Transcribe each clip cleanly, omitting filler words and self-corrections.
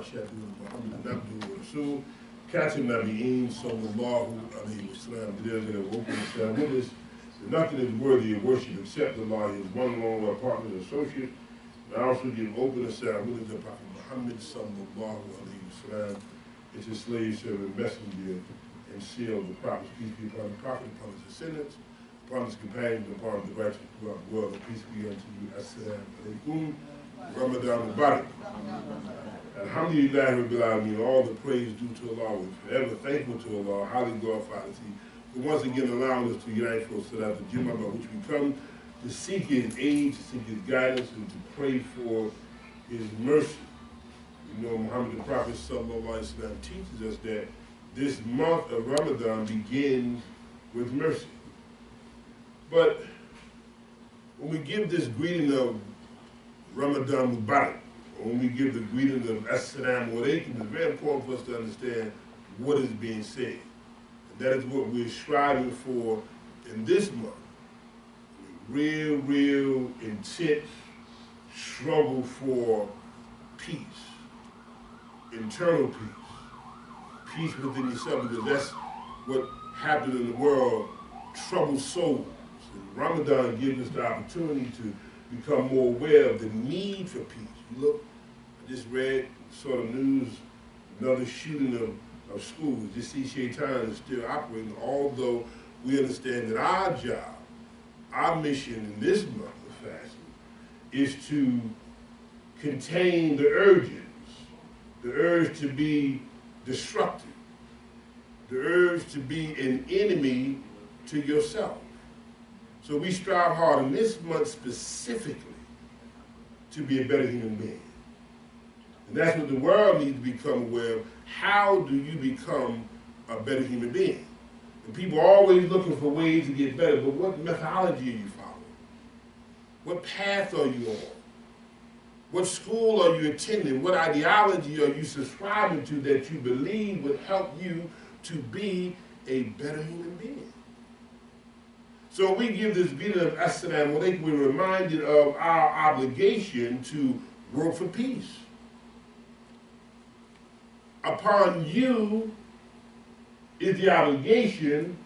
وأشهد أن محمدا عبده ورسوله كاتب النبيين صلى الله عليه وسلم. Today that will open the sound with us. Nothing is worthy of worship except Allah, His one and only partner and associate. And I also give open the sound with the Prophet Muhammad sallallahu alaihi wasallam. It's his slave servant, messenger, and seal of the Prophet's peace be upon the Prophet, upon his descendants, upon his companions, upon the righteous throughout the world, and peace be unto you. Assalamu alaikum. Ramadan Mubarak. Alhamdulillah Rabbil Alameen. All the praise due to Allah. We're forever thankful to Allah, highly glorified is He, for once again allowing us to unite for Salat al-Jumu'ah, by which we come to seek His aid, to seek His guidance, and to pray for His mercy. You know, Muhammad the Prophet sallallahu alaihi wasallam teaches us that this month of Ramadan begins with mercy. But when we give this greeting of Ramadan Mubarak, when we give the greeting of Assalamu alaikum, it's very important for us to understand what is being said. And that is what we're striving for in this month. Real intense struggle for peace, internal peace, peace within yourself, because that's what happened in the world, troubled souls. And Ramadan gives us the opportunity to become more aware of the need for peace. You look, I just read, saw the news, another shooting of schools. You see Shaitan is still operating, although we understand that our job, our mission in this month of fasting is to contain the urges, the urge to be destructive, the urge to be an enemy to yourself. So we strive hard in this month specifically to be a better human being. And that's what the world needs to become aware of. How do you become a better human being? And people are always looking for ways to get better, but what methodology are you following? What path are you on? What school are you attending? What ideology are you subscribing to that you believe would help you to be a better human being? So we give this greeting of Assalamu alaikum, we're reminded of our obligation to work for peace. Upon you is the obligation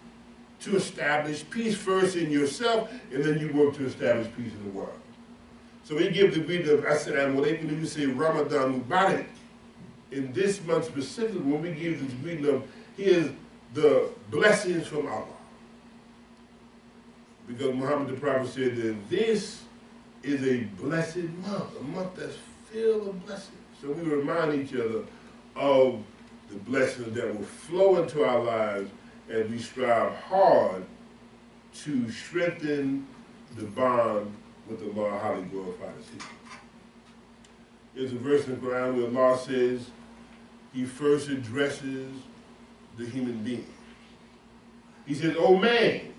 to establish peace first in yourself, and then you work to establish peace in the world. So we give the greeting of Assalamu alaikum, and you say Ramadan Mubarak. In this month specifically, when we give this greeting of, here's the blessings from Allah. Because Muhammad the Prophet said that this is a blessed month, a month that's filled with blessings. So we remind each other of the blessings that will flow into our lives as we strive hard to strengthen the bond with Allah, highly glorified as He. There's a verse in the Quran where Allah says He first addresses the human being. He says, "O man,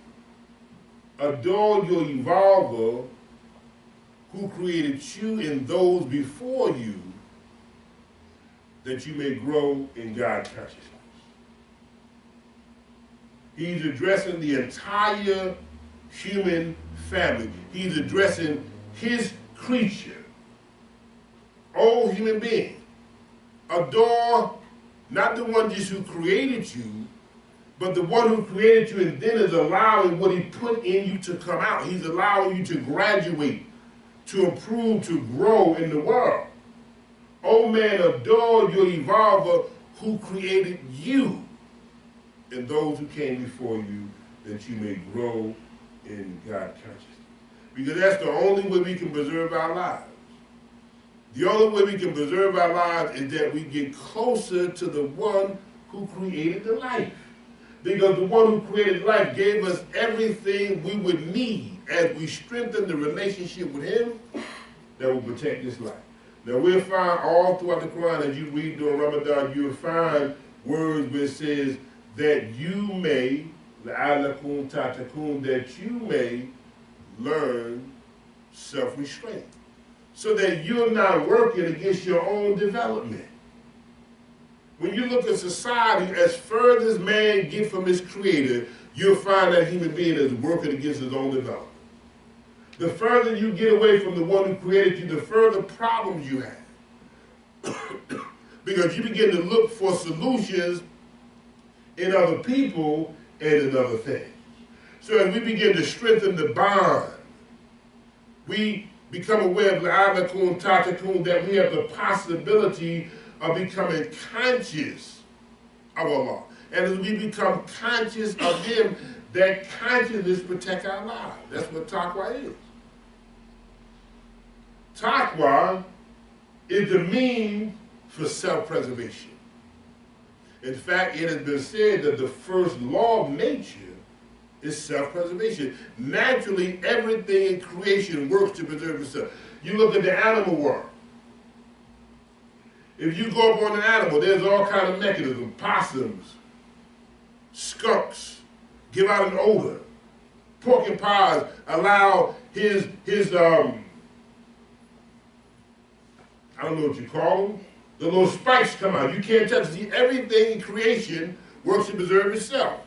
adore your evolver who created you and those before you, that you may grow in God consciousness." He's addressing the entire human family. He's addressing His creature. Oh, human being, adore not the one just who created you, but the one who created you and then is allowing what He put in you to come out. He's allowing you to graduate, to improve, to grow in the world. Oh man, adore your evolver who created you and those who came before you, that you may grow in God consciousness. Because that's the only way we can preserve our lives. The only way we can preserve our lives is that we get closer to the one who created the life. Because the one who created life gave us everything we would need as we strengthen the relationship with Him that will protect this life. Now we'll find all throughout the Quran, as you read during Ramadan, you'll find words where it says that you may, la'alakum tatakun, that you may learn self-restraint. So that you're not working against your own development. When you look at society, as further as man gets from his creator, you'll find that human being is working against his own development. The further you get away from the one who created you, the further problems you have. Because you begin to look for solutions in other people and in other things. So as we begin to strengthen the bond, we become aware of la'alakum tatakun, that we have the possibility of becoming conscious of Allah. And as we become conscious of Him, that consciousness protects our lives. That's what taqwa is. Taqwa is the means for self-preservation. In fact, it has been said that the first law of nature is self-preservation. Naturally, everything in creation works to preserve itself. You look at the animal world. If you go up on an animal, there's all kinds of mechanisms. Possums, skunks, give out an odor. Porcupines allow his I don't know what you call them, the little spikes come out. You can't touch it. See, everything in creation works to preserve itself.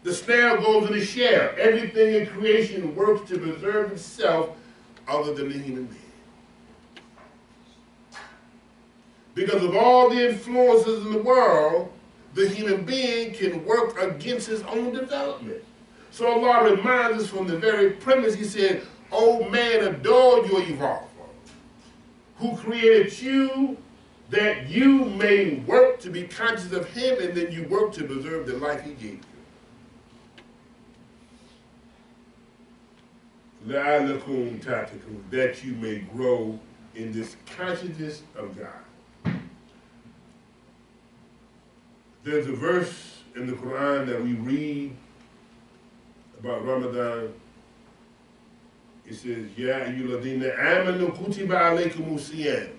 The snail goes in the shell. Everything in creation works to preserve itself other than the human being. Because of all the influences in the world, the human being can work against his own development. So Allah reminds us from the very premise, He said, "O man, adore your evolver, who created you, that you may work to be conscious of Him, and then you work to preserve the life He gave you. لَعَلَّكُمْ تَعْتَقُونَ, that you may grow in this consciousness of God." There's a verse in the Quran that we read about Ramadan. It says, "Ya ayyuhalladhina amanu kutiba alaykumus siyam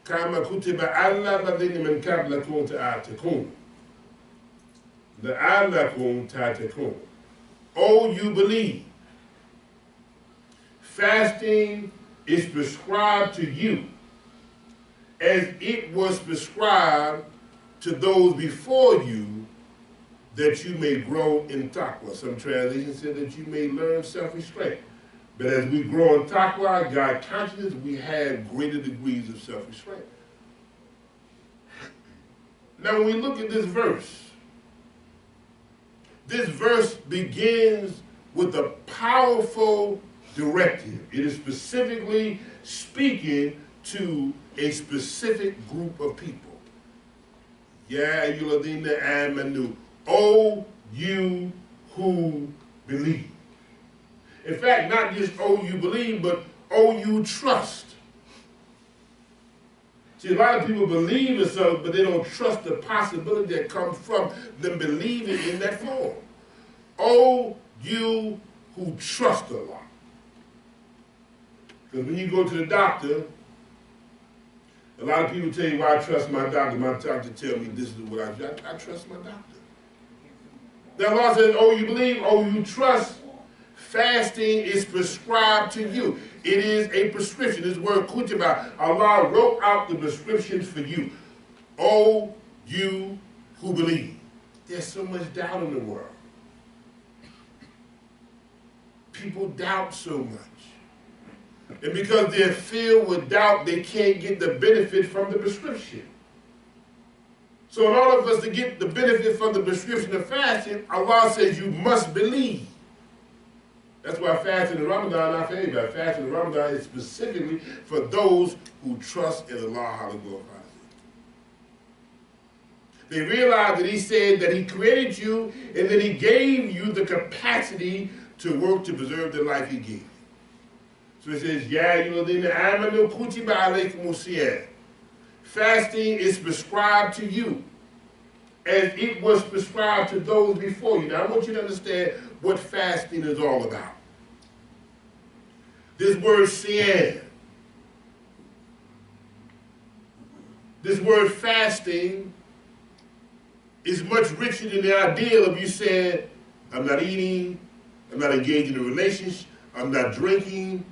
kama kutiba ala alladhina min qablikum ta'atakun la'allakum tatakun." Oh, you believe, fasting is prescribed to you as it was prescribed to those before you, that you may grow in taqwa. Some translations say that you may learn self-restraint. But as we grow in taqwa, God consciousness, we have greater degrees of self-restraint. Now when we look at this verse begins with a powerful directive. It is specifically speaking to a specific group of people. Ya ayyuhalladhina amanu, O you who believe. In fact, not just "oh you believe," but "oh you trust." See, a lot of people believe in something, but they don't trust the possibility that comes from them believing in that form. Oh you who trust Allah. Because when you go to the doctor, a lot of people tell you, "Why I trust my doctor. My doctor tell me this is what I do." I trust my doctor. Now Allah says, "Oh you believe, oh you trust." Fasting is prescribed to you. It is a prescription. This word kutiba, Allah wrote out the prescriptions for you. Oh, you who believe. There's so much doubt in the world. People doubt so much. And because they're filled with doubt, they can't get the benefit from the prescription. So in order for us to get the benefit from the prescription of fasting, Allah says you must believe. That's why fasting in Ramadan, our favorite. Fasting in Ramadan is specifically for those who trust in Allah, how to glorify Him. They realize that He said that He created you and that He gave you the capacity to work to preserve the life He gave you. So it says, "Ya ayyuhalladhina amanu kutiba alaykumus siyam." Fasting is prescribed to you as it was prescribed to those before you. Now I want you to understand what fasting is all about. This word siyam, this word fasting is much richer than the ideal of you saying, "I'm not eating, I'm not engaged in a relationship, I'm not drinking."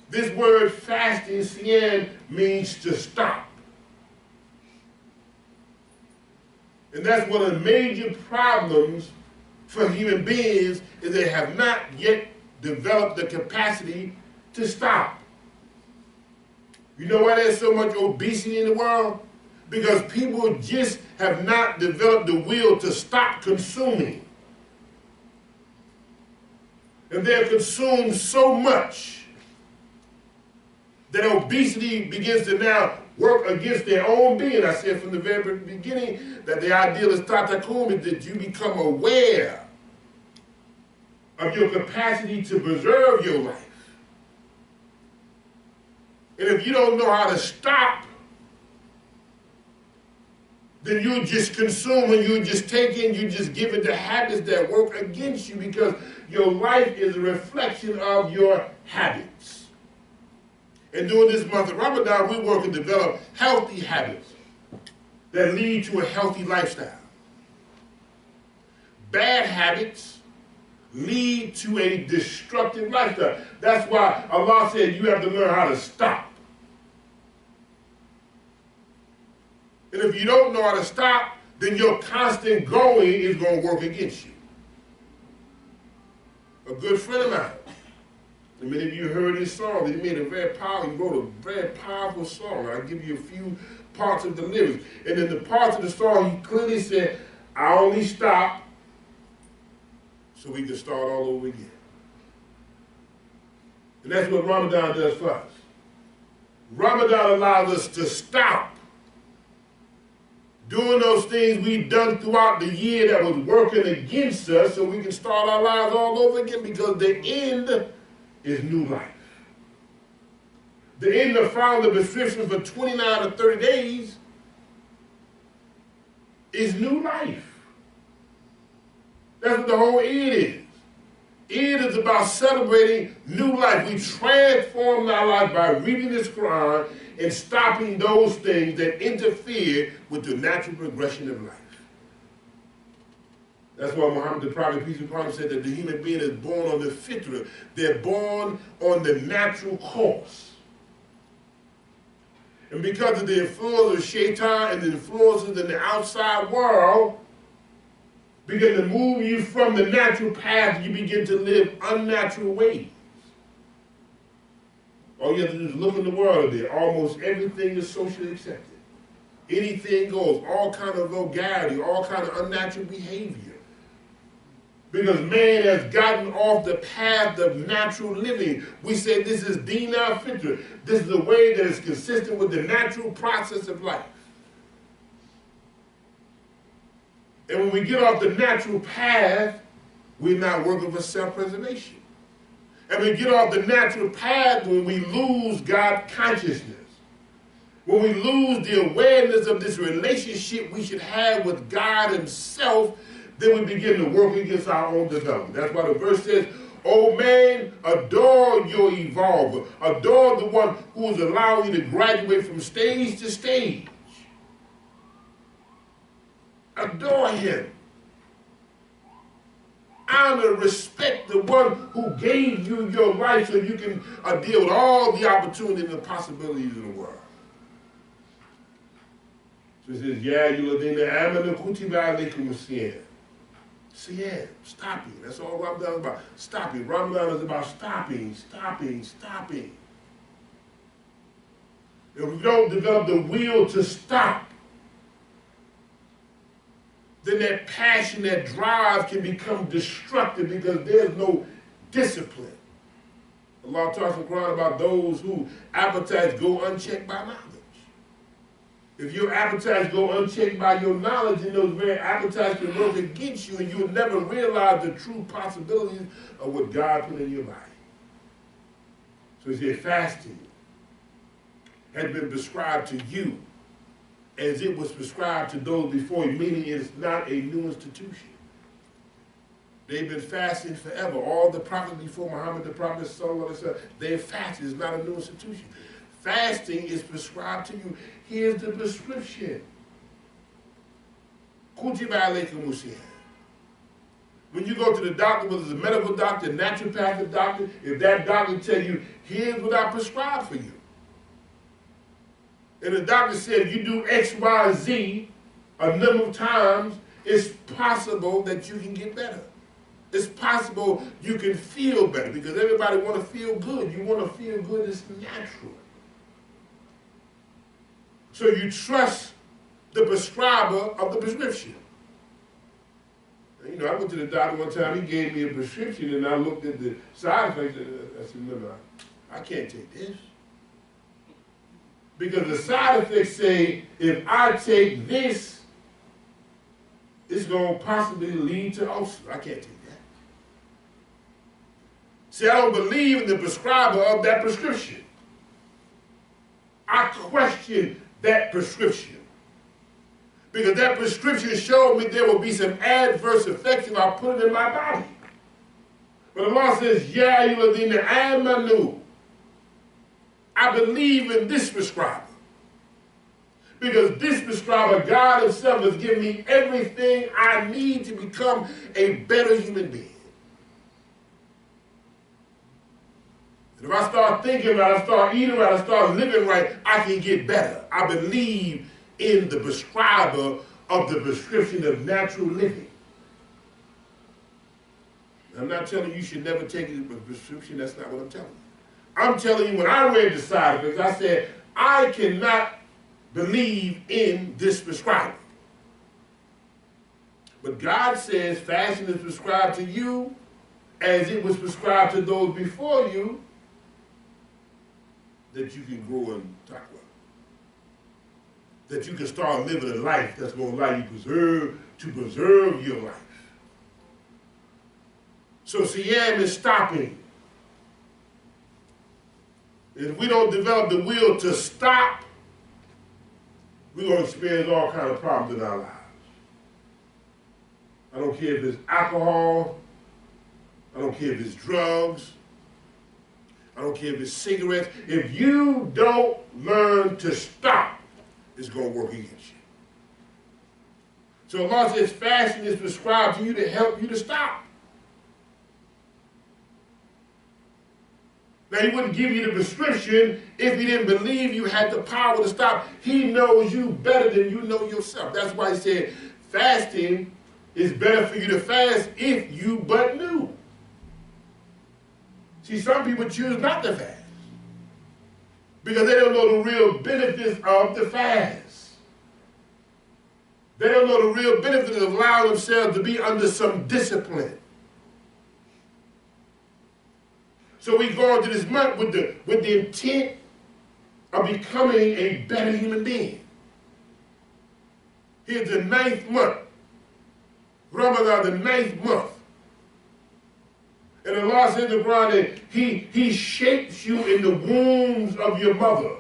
This word fasting, siyam, means to stop. And that's one of the major problems for human beings, is they have not yet developed the capacity to stop. You know why there's so much obesity in the world? Because people just have not developed the will to stop consuming. And they're consumed so much that obesity begins to now work against their own being. I said from the very beginning that the ideal is tatakum, is that you become aware of your capacity to preserve your life. And if you don't know how to stop, then you just consume and you just take in, you just give into habits that work against you, because your life is a reflection of your habits. And during this month of Ramadan, we work to develop healthy habits that lead to a healthy lifestyle. Bad habits lead to a destructive lifestyle. That's why Allah said you have to learn how to stop. And if you don't know how to stop, then your constant going is going to work against you. A good friend of mine, and many of you heard his song, he made a very powerful, he wrote a very powerful song. I'll give you a few parts of the lyrics. And in the parts of the song, he clearly said, I only stop so we can start all over again. And that's what Ramadan does for us. Ramadan allows us to stop doing those things we've done throughout the year that was working against us, so we can start our lives all over again, because the end is new life. The end of following the prescription for 29 to 30 days is new life. That's what the whole Eid is. Eid is about celebrating new life. We transform our life by reading this Quran and stopping those things that interfere with the natural progression of life. That's why Muhammad, the Prophet, peace be upon him, said that the human being is born on the fitra. They're born on the natural course. And because of the influence of shaitan and the influences in the outside world, begin to move you from the natural path, you begin to live unnatural ways. All you have to do is look in the world today. Almost everything is socially accepted. Anything goes, all kind of vulgarity, all kind of unnatural behavior. Because man has gotten off the path of natural living. We say this is Deen al-Fitra. This is a way that is consistent with the natural process of life. And when we get off the natural path, we're not working for self-preservation. And we get off the natural path when we lose God consciousness. When we lose the awareness of this relationship we should have with God himself, then we begin to work against our own development. That's why the verse says, oh man, adore your evolver. Adore the one who is allowing you to graduate from stage to stage. Adore him. Honor, respect the one who gave you your life so you can deal with all the opportunities and the possibilities in the world. So it says, Ya ayyuhalladhina amanu kutiba alaykumus siyam. Siyam, stopping. That's all Ramadan is about. Stopping. Ramadan is about stopping, stopping, stopping. If we don't develop the will to stop, then that passion, that drive can become destructive because there's no discipline. Allah talks in the Quran about those whose appetites go unchecked by knowledge. If your appetites go unchecked by your knowledge, then those very appetites can work against you, and you'll never realize the true possibilities of what God put in your body. So he said fasting has been prescribed to you as it was prescribed to those before you, meaning it's not a new institution. They've been fasting forever. All the prophets before Muhammad, the Prophet, they fasted. It's not a new institution. Fasting is prescribed to you. Here's the prescription. Kutiba alaykumus siyam. When you go to the doctor, whether it's a medical doctor, a naturopathic doctor, if that doctor tells you, here's what I prescribe for you, and the doctor said, if you do X, Y, Z a number of times, it's possible that you can get better. It's possible you can feel better, because everybody want to feel good. You want to feel good, it's natural. So you trust the prescriber of the prescription. You know, I went to the doctor one time, he gave me a prescription, and I looked at the side effects, and I said, no, I can't take this. Because the side effects say, if I take this, it's going to possibly lead to ulcer. I can't take that. See, I don't believe in the prescriber of that prescription. I question that prescription. Because that prescription showed me there will be some adverse effects if I put it in my body. But the law says, yeah, you will in the amanu. I believe in this prescriber. Because this prescriber, God himself, has given me everything I need to become a better human being. And if I start thinking right, I start eating right, I start living right, I can get better. I believe in the prescriber of the prescription of natural living. I'm not telling you should never take a prescription. That's not what I'm telling you. I'm telling you, when I read the side effects, I said, I cannot believe in this prescriber. But God says fasting is prescribed to you as it was prescribed to those before you, that you can grow in taqwa. That you can start living a life that's going to allow you to preserve your life. So Siyam is stopping. If we don't develop the will to stop, we're going to experience all kinds of problems in our lives. I don't care if it's alcohol. I don't care if it's drugs. I don't care if it's cigarettes. If you don't learn to stop, it's going to work against you. So Allah says fasting is prescribed to you to help you to stop. Now, he wouldn't give you the prescription if he didn't believe you had the power to stop. He knows you better than you know yourself. That's why he said fasting is better for you to fast if you but knew. See, some people choose not to fast because they don't know the real benefits of the fast. They don't know the real benefits of allowing themselves to be under some discipline. So we go into this month with the intent of becoming a better human being. Here's the 9th month. Ramadan, the 9th month. And Allah says in the Quran that He shapes you in the wombs of your mother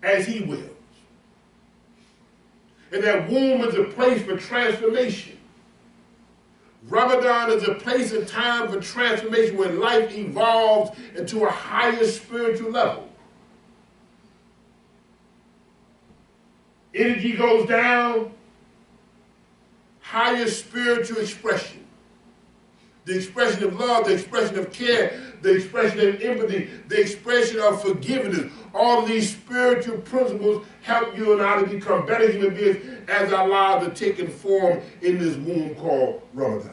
as He wills. And that womb is a place for transformation. Ramadan is a place and time for transformation when life evolves into a higher spiritual level. Energy goes down, higher spiritual expression. The expression of love, the expression of care, the expression of empathy, the expression of forgiveness. All of these spiritual principles help you and I to become better human beings as our lives are taking form in this womb called Ramadan.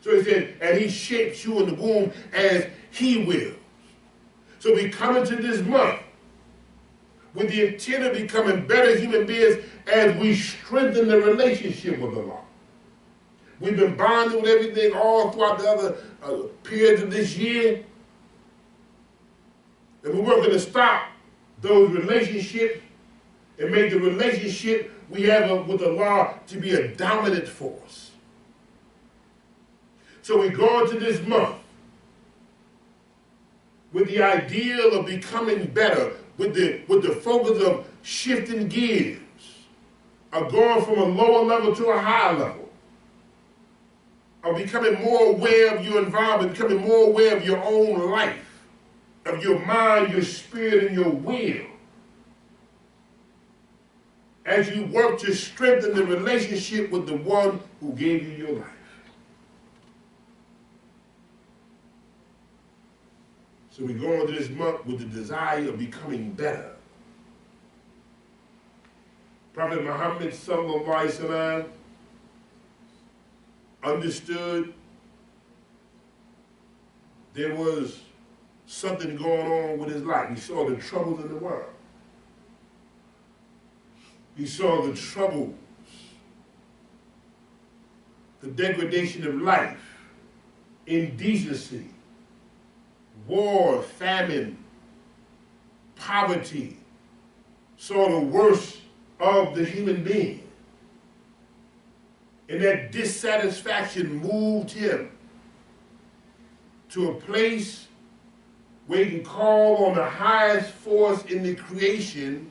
So he said, and he shapes you in the womb as he wills. So we come into this month with the intent of becoming better human beings as we strengthen the relationship with Allah. We've been bonded with everything all throughout the other periods of this year. And we're working to stop those relationships and make the relationship we have with Allah to be a dominant force. So we go into this month with the ideal of becoming better, with the focus of shifting gears, of going from a lower level to a higher level, of becoming more aware of your environment, becoming more aware of your own life, of your mind, your spirit, and your will, as you work to strengthen the relationship with the one who gave you your life. So we go into this month with the desire of becoming better. Prophet Muhammad sallallahu alaihi wasallam understood there was something going on with his life. He saw the troubles in the world. He saw the troubles, the degradation of life, indecency, war, famine, poverty, saw the worst of the human being. And that dissatisfaction moved him to a place where he can call on the highest force in the creation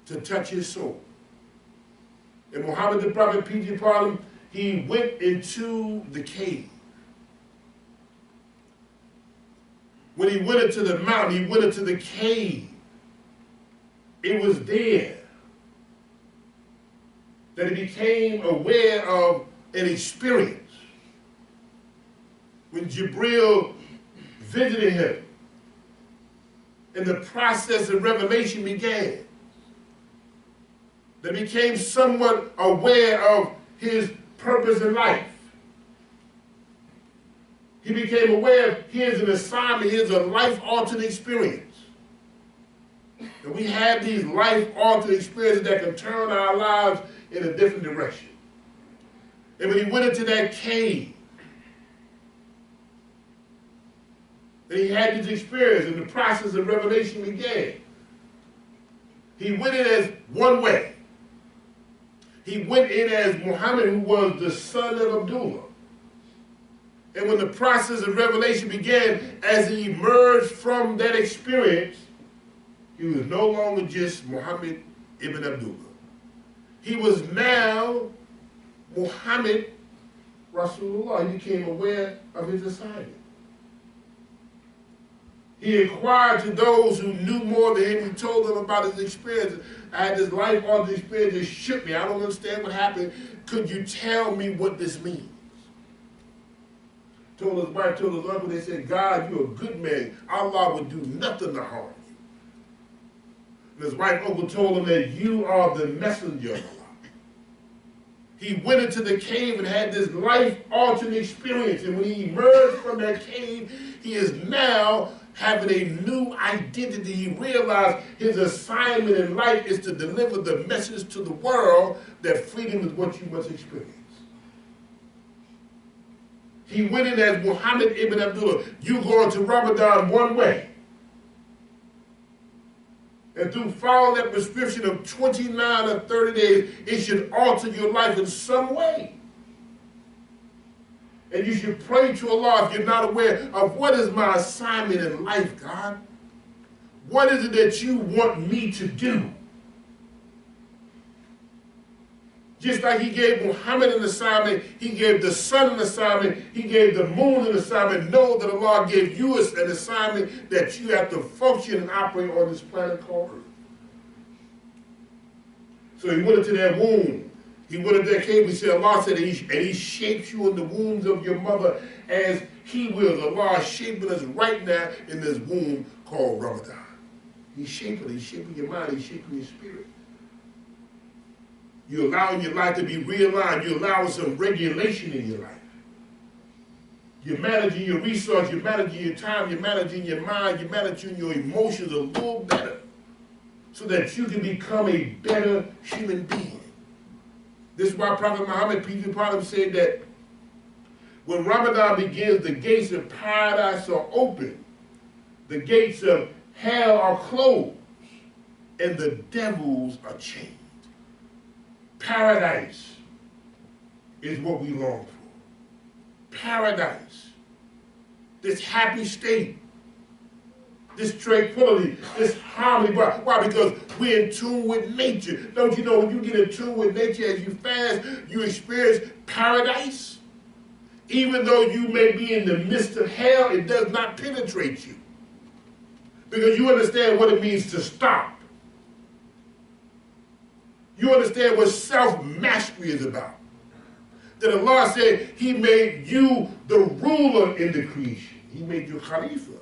to touch his soul. And Muhammad the Prophet, peace be upon him, he went into the cave. When he went into the mountain, he went into the cave. It was there that he became aware of an experience. When Jibril visited him and the process of revelation began, that became somewhat aware of his purpose in life. He became aware here's an assignment, here's a life-altering experience. And we have these life-altering experiences that can turn our lives in a different direction. And when he went into that cave, and he had this experience and the process of revelation began, he went in as one way. He went in as Muhammad, who was the son of Abdullah. And when the process of revelation began, as he emerged from that experience, he was no longer just Muhammad ibn Abdullah. He was now Muhammad Rasulullah. He became aware of his assignment. He inquired to those who knew more than him. He told them about his experience. I had this life-altering experience that shook me. I don't understand what happened. Could you tell me what this means? Told his wife, told his uncle, they said, God, you're a good man. Allah would do nothing to harm you. And his wife, uncle told him that you are the messenger of Allah. He went into the cave and had this life-altering experience. And when he emerged from that cave, he is now having a new identity. He realized his assignment in life is to deliver the message to the world that freedom is what you must experience. He went in as Muhammad ibn Abdullah. You go into Ramadan one way. And through following that prescription of 29 or 30 days, it should alter your life in some way. And you should pray to Allah if you're not aware of what is my assignment in life, God? What is it that you want me to do? Just like he gave Muhammad an assignment, he gave the sun an assignment, he gave the moon an assignment. Know that Allah gave you an assignment that you have to function and operate on this planet called Earth. So he went into that womb. He went into that cave. He said, Allah said, and he shapes you in the wombs of your mother as he wills. Allah is shaping us right now in this womb called Ramadan. He's shaping your mind, he's shaping your spirit. You're allowing your life to be realigned. You're allowing some regulation in your life. You're managing your resources, you're managing your time, you're managing your mind, you're managing your emotions a little better so that you can become a better human being. This is why Prophet Muhammad, peace be upon him, said that when Ramadan begins, the gates of paradise are open, the gates of hell are closed, and the devils are chained. Paradise is what we long for. Paradise. This happy state. This tranquility. This harmony. Why? Because we're in tune with nature. Don't you know when you get in tune with nature as you fast, you experience paradise? Even though you may be in the midst of hell, it does not penetrate you. Because you understand what it means to stop. You understand what self-mastery is about. That Allah said he made you the ruler in the creation. He made you Khalifa.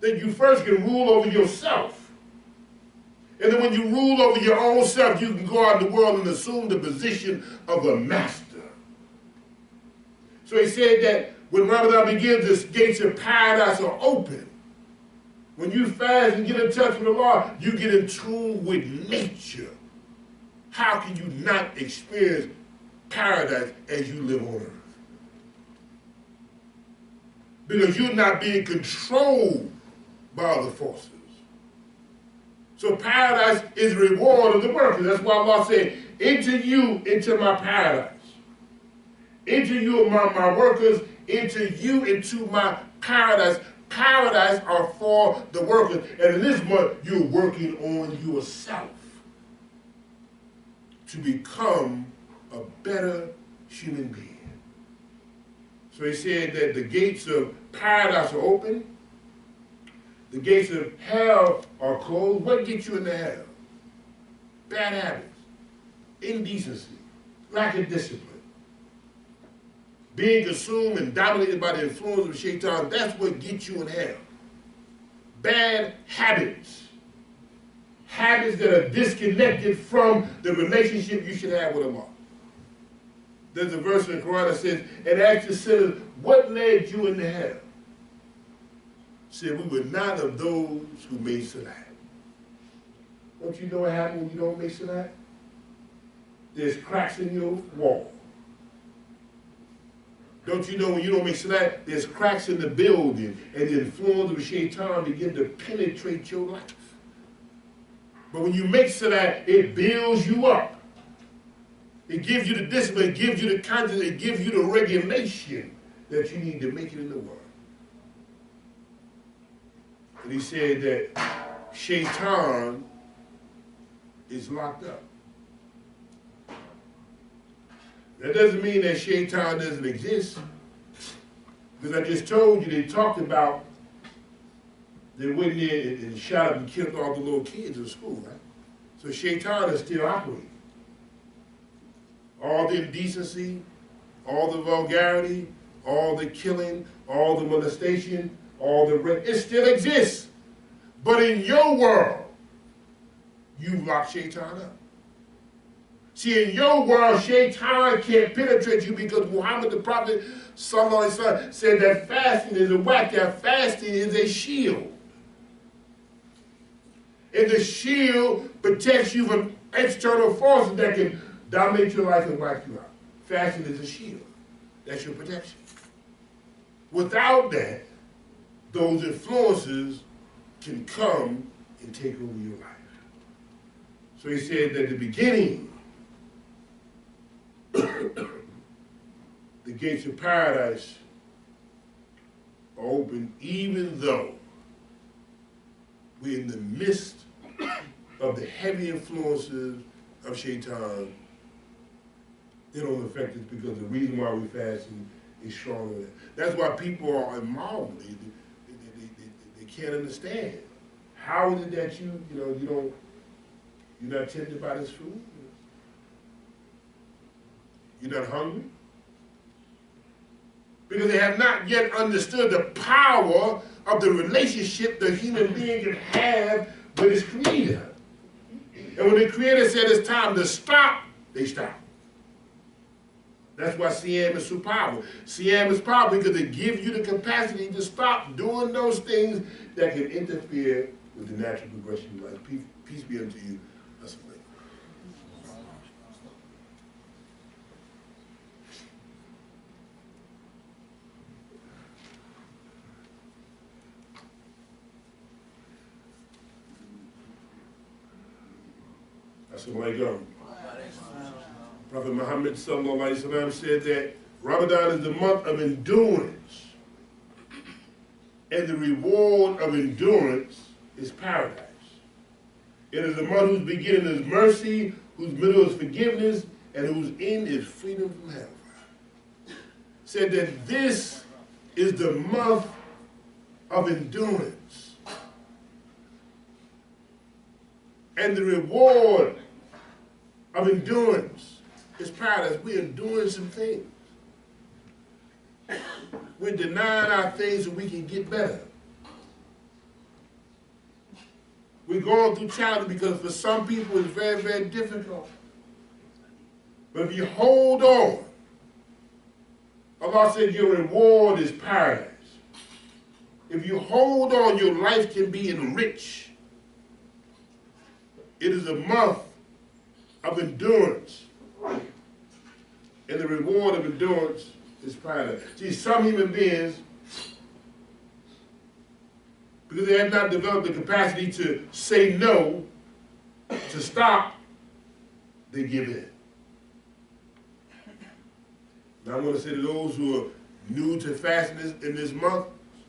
That you first can rule over yourself. And then when you rule over your own self, you can go out in the world and assume the position of a master. So he said that when Ramadan begins, the gates of paradise are open. When you fast and get in touch with the Lord, you get in tune with nature. How can you not experience paradise as you live on earth? Because you're not being controlled by other forces. So paradise is the reward of the workers. That's why Allah said, enter you into my paradise. Enter you among my workers, enter you into my paradise. Paradise are for the workers. And in this month, you're working on yourself to become a better human being. So he said that the gates of paradise are open. The gates of hell are closed. What gets you into hell? Bad habits, indecency, lack of discipline, being consumed and dominated by the influence of shaitan. That's what gets you in hell. Bad habits. Habits that are disconnected from the relationship you should have with Allah. There's a verse in the Quran that says, and ask the sinners, what led you into hell? Said, we were not of those who made salat. Don't you know what happens when you don't make salat? There's cracks in your wall. Don't you know when you don't make salat, there's cracks in the building, and the influence of shaitan begin to penetrate your life. But when you make salat, it builds you up. It gives you the discipline, it gives you the conscience, it gives you the regulation that you need to make it in the world. And he said that shaitan is locked up. That doesn't mean that shaitan doesn't exist. Because I just told you, they talked about, they went in there and shot up and killed all the little kids in school, right? So shaitan is still operating. All the indecency, all the vulgarity, all the killing, all the molestation, all the rape, it still exists. But in your world, you lock shaitan up. See, in your world, shaitan can't penetrate you because Muhammad the Prophet ﷺ said that fasting is a whack, that fasting is a shield. And the shield protects you from external forces that can dominate your life and wipe you out. Fasting is a shield. That's your protection. Without that, those influences can come and take over your life. So he said that at the beginning, the gates of paradise are open even though we're in the midst of the heavy influences of shaitan. They don't affect us because the reason why we fasting is stronger than that. That's why people are immoral. They can't understand. How is it that you're not tempted by this food? You're not hungry? Because they have not yet understood the power of the relationship the human being can have with his creator. And when the creator said it's time to stop, they stop. That's why Siyam is so powerful. Siyam is powerful because it gives you the capacity to stop doing those things that can interfere with the natural progression of life. Peace be unto you. Assalamu Prophet Muhammad ﷺ said that Ramadan is the month of endurance, and the reward of endurance is paradise. It is the month whose beginning is mercy, whose middle is forgiveness, and whose end is freedom from hellfire. Said that this is the month of endurance, and the reward of endurance is paradise. We're enduring some things. We're denying our things so we can get better. We're going through challenges because for some people it's very, very difficult. But if you hold on, Allah said your reward is paradise. If you hold on, your life can be enriched. It is a month of endurance. And the reward of endurance is pride. See, some human beings, because they have not developed the capacity to say no, to stop, they give in. Now I'm going to say to those who are new to fasting in this month,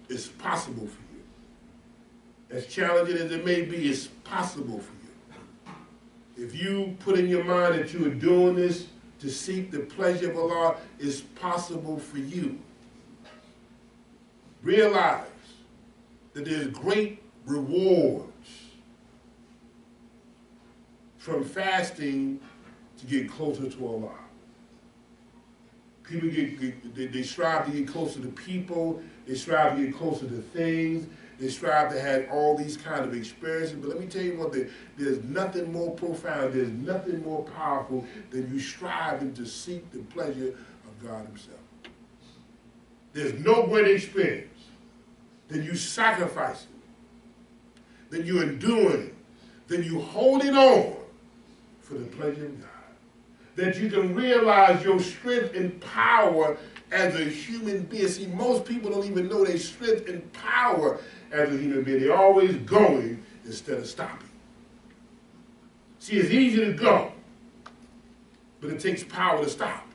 it's possible for you. As challenging as it may be, it's possible for you. If you put in your mind that you are doing this to seek the pleasure of Allah, it's possible for you. Realize that there's great rewards from fasting to get closer to Allah. People they strive to get closer to people, they strive to get closer to things, they strive to have all these kind of experiences. But let me tell you one thing, there's nothing more profound, there's nothing more powerful than you striving to seek the pleasure of God himself. There's no greater experience than you sacrificing, than you enduring, than you holding on for the pleasure of God. That you can realize your strength and power as a human being. See, most people don't even know their strength and power as a human being. They're always going instead of stopping. See, it's easy to go, but it takes power to stop.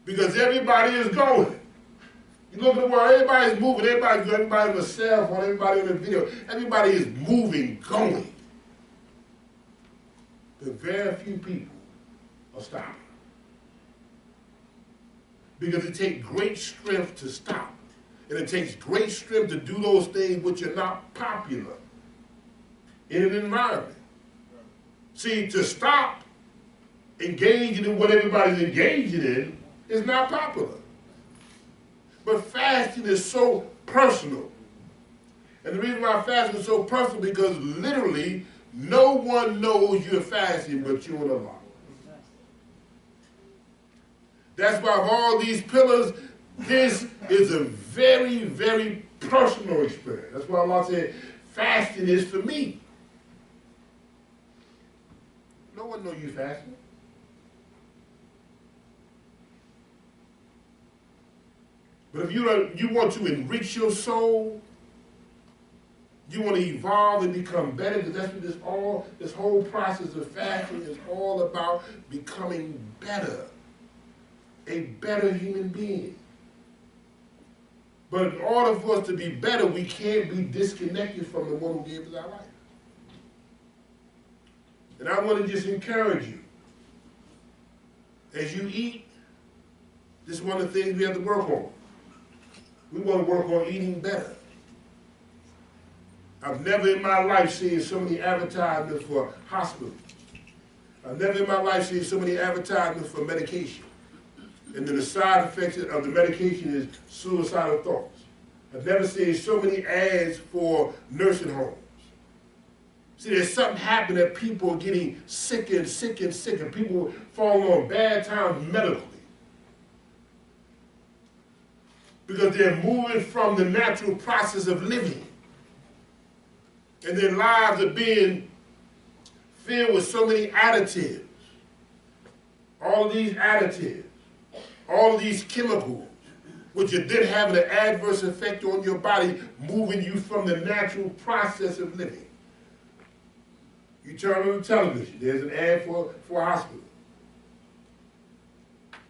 Because everybody is going. You look at the world, everybody's moving, everybody on a cell phone, everybody on a video, everybody is moving, going. But very few people are stopping. Because it takes great strength to stop. And it takes great strength to do those things which are not popular in an environment. See, to stop engaging in what everybody's engaging in is not popular. But fasting is so personal. And the reason why fasting is so personal is because literally no one knows you're fasting but you and Allah. That's why of all these pillars, this is a very, very personal experience. That's why Allah said, fasting is for me. No one knows you fasting. But if you want to enrich your soul, you want to evolve and become better, because that's what this whole process of fasting is all about, becoming better. A better human being. But in order for us to be better, we can't be disconnected from the one who gave us our life. And I want to just encourage you, as you eat, this is one of the things we have to work on. We want to work on eating better. I've never in my life seen so many advertisements for hospitals. I've never in my life seen so many advertisements for medication. And then the side effects of the medication is suicidal thoughts. I've never seen so many ads for nursing homes. See, there's something happening that people are getting sicker and sicker and sicker. People falling on bad times medically. Because they're moving from the natural process of living. And their lives are being filled with so many additives. All these additives. All these chemicals, which are then having an adverse effect on your body, moving you from the natural process of living. You turn on the television, there's an ad for a hospital.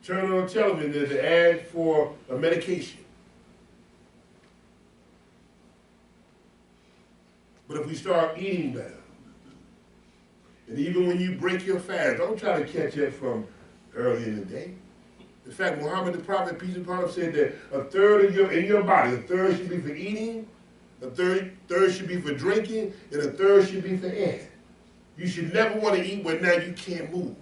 Turn on the television, there's an ad for a medication. But if we start eating better, and even when you break your fast, don't try to catch up from early in the day. In fact, Muhammad the Prophet, peace and power, said that a third of your body, a third should be for eating, a third should be for drinking, and a third should be for air. You should never want to eat when now you can't move.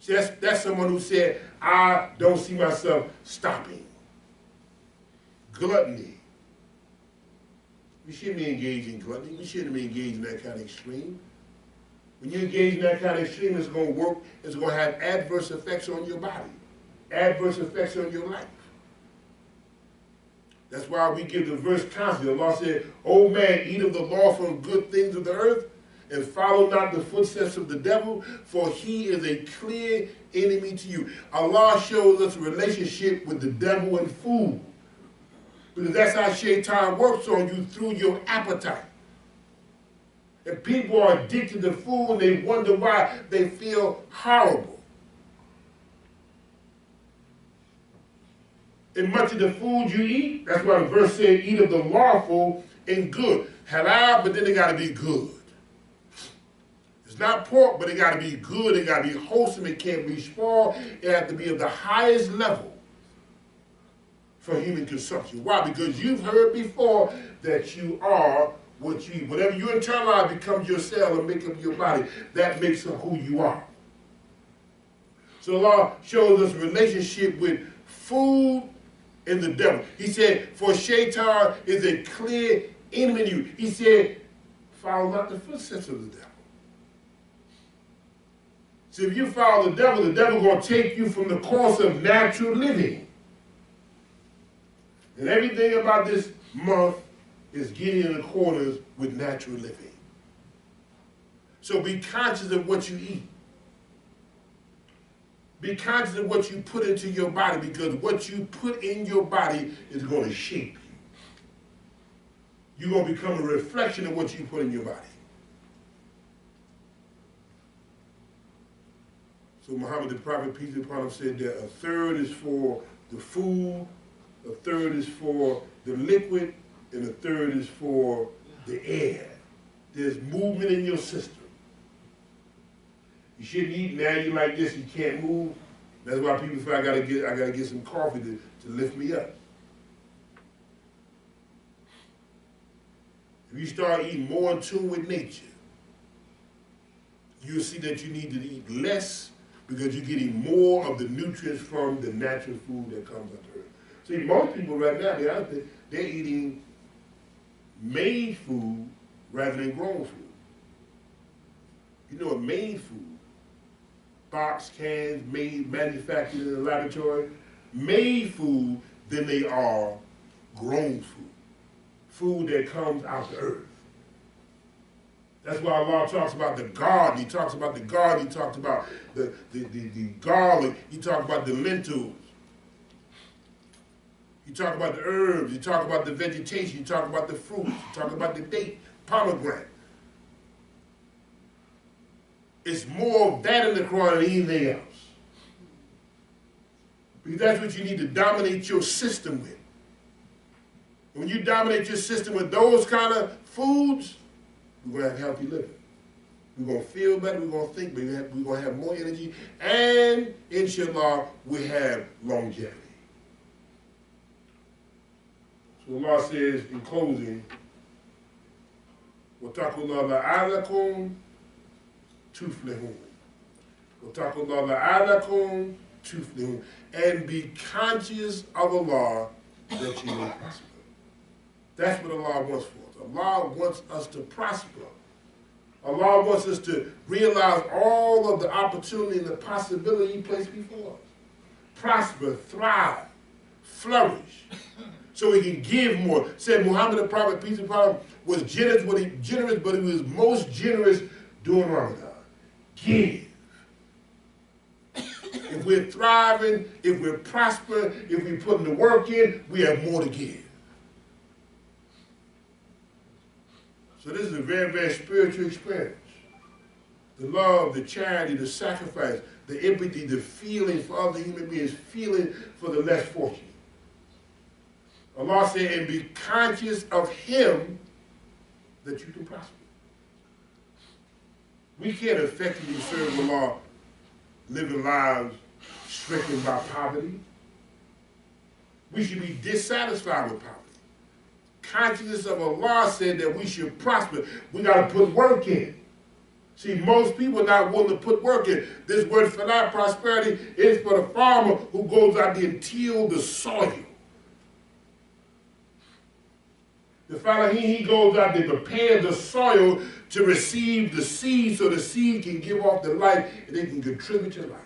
See, that's someone who said, I don't see myself stopping. Gluttony. We shouldn't be engaged in gluttony. We shouldn't be engaged in that kind of extreme. When you engage in that kind of extreme, it's going to work, it's going to have adverse effects on your body, adverse effects on your life. That's why we give the verse constantly. Allah said, O man, eat of the lawful and good things of the earth, and follow not the footsteps of the devil, for he is a clear enemy to you. Allah shows us a relationship with the devil and food. Because that's how Shaitan works on you, through your appetite. And people are addicted to food and they wonder why they feel horrible. And much of the food you eat, that's why the verse said, eat of the lawful and good. Halal, but then they got to be good. It's not pork, but it got to be good. It got to be wholesome. It can't be spoiled. It has to be of the highest level for human consumption. Why? Because you've heard before that you are what you eat. Whatever you internalize becomes your cell and make up your body. That makes up who you are. So Allah shows us a relationship with food and the devil. He said, for Shaitan is a clear enemy to you. He said, follow not the footsteps of the devil. So if you follow the devil going to take you from the course of natural living. And everything about this month is getting in accordance with natural living. So be conscious of what you eat. Be conscious of what you put into your body, because what you put in your body is going to shape you. You're going to become a reflection of what you put in your body. So Muhammad the Prophet, peace be upon him, said that a third is for the food, a third is for the liquid, and a third is for the air. There's movement in your system. You shouldn't eat now. You like this, you can't move. That's why people feel I gotta get some coffee to lift me up. If you start eating more in tune with nature, you'll see that you need to eat less, because you're getting more of the nutrients from the natural food that comes out of earth. See, most people right now, they're eating made food rather than grown food. You know what made food? Box, cans, made, manufactured in the laboratory. Made food than they are grown food. Food that comes out the earth. That's why Allah talks about the garden. He talks about the garden. He talks about the garlic. He talks about the lentils. You talk about the herbs. You talk about the vegetation. You talk about the fruits. You talk about the date, pomegranate. It's more of that in the Quran than anything else. Because that's what you need to dominate your system with. When you dominate your system with those kind of foods, we're going to have healthy living. We're going to feel better. We're going to think better. We're going to have more energy. And, inshallah, we have longevity. So Allah says in closing, وَاتَّقُوا اللَّهَ لَعَلَّكُمْ تُفْلِحُونَ. وَاتَّقُوا اللَّهَ لَعَلَّكُمْ تُفْلِحُونَ. And be conscious of Allah that you may prosper. That's what Allah wants for us. Allah wants us to prosper. Allah wants us to realize all of the opportunity and the possibility He placed before us. Prosper, thrive, flourish, so He can give more. Said Muhammad the Prophet, peace be upon him, was generous, but he was most generous during Ramadan. Give. If we're thriving, if we're prospering, if we're putting the work in, we have more to give. So this is a very, very spiritual experience. The love, the charity, the sacrifice, the empathy, the feeling for other human beings, feeling for the less fortunate. Allah said, and be conscious of Him that you can prosper. We can't effectively serve Allah living lives stricken by poverty. We should be dissatisfied with poverty. Consciousness of Allah said that we should prosper. We got to put work in. See, most people are not willing to put work in. This word for that prosperity is for the farmer who goes out there and till the soil. The fellow, he goes out there, prepares the soil to receive the seed so the seed can give off the life and it can contribute to life.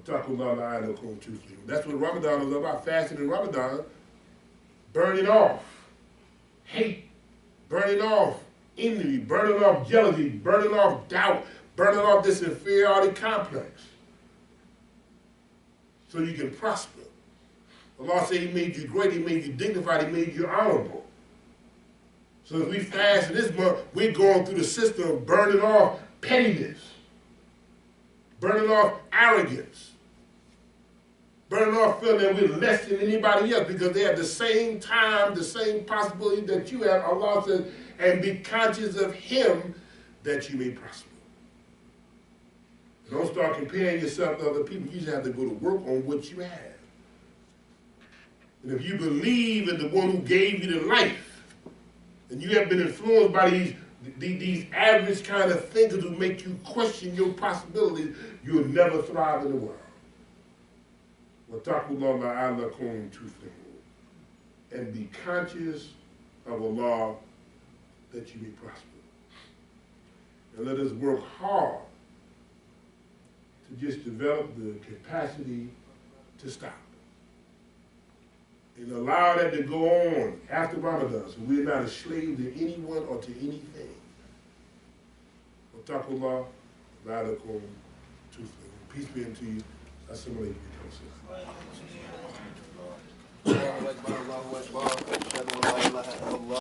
That's what Ramadan is about, fasting in Ramadan. burning off hate, burning off envy, burning off jealousy, burning off doubt, burning off this inferiority complex so you can prosper. Allah said He made you great, He made you dignified, He made you honorable. So as we fast in this month, we're going through the system of burning off pettiness, burning off arrogance, burning off feeling that we're less than anybody else because they have the same time, the same possibility that you have. Allah says, and be conscious of Him that you may prosper. And don't start comparing yourself to other people. You just have to go to work on what you have. And if you believe in the one who gave you the life, and you have been influenced by these average kind of thinkers who make you question your possibilities, you'll never thrive in the world. وَاتَّقُوا اللَّهَ لَعَلَّكُمْ تُفْلِحُونَ. And be conscious of Allah that you may prosper. And let us work hard to just develop the capacity to stop. And allow that to go on after Ramadan, so we're not a slave to anyone or to anything. وَاتَّقُوا اللَّهَ لَعَلَّكُمْ تُفْلِحُونَ. Peace be unto you. Assalamu alaikum.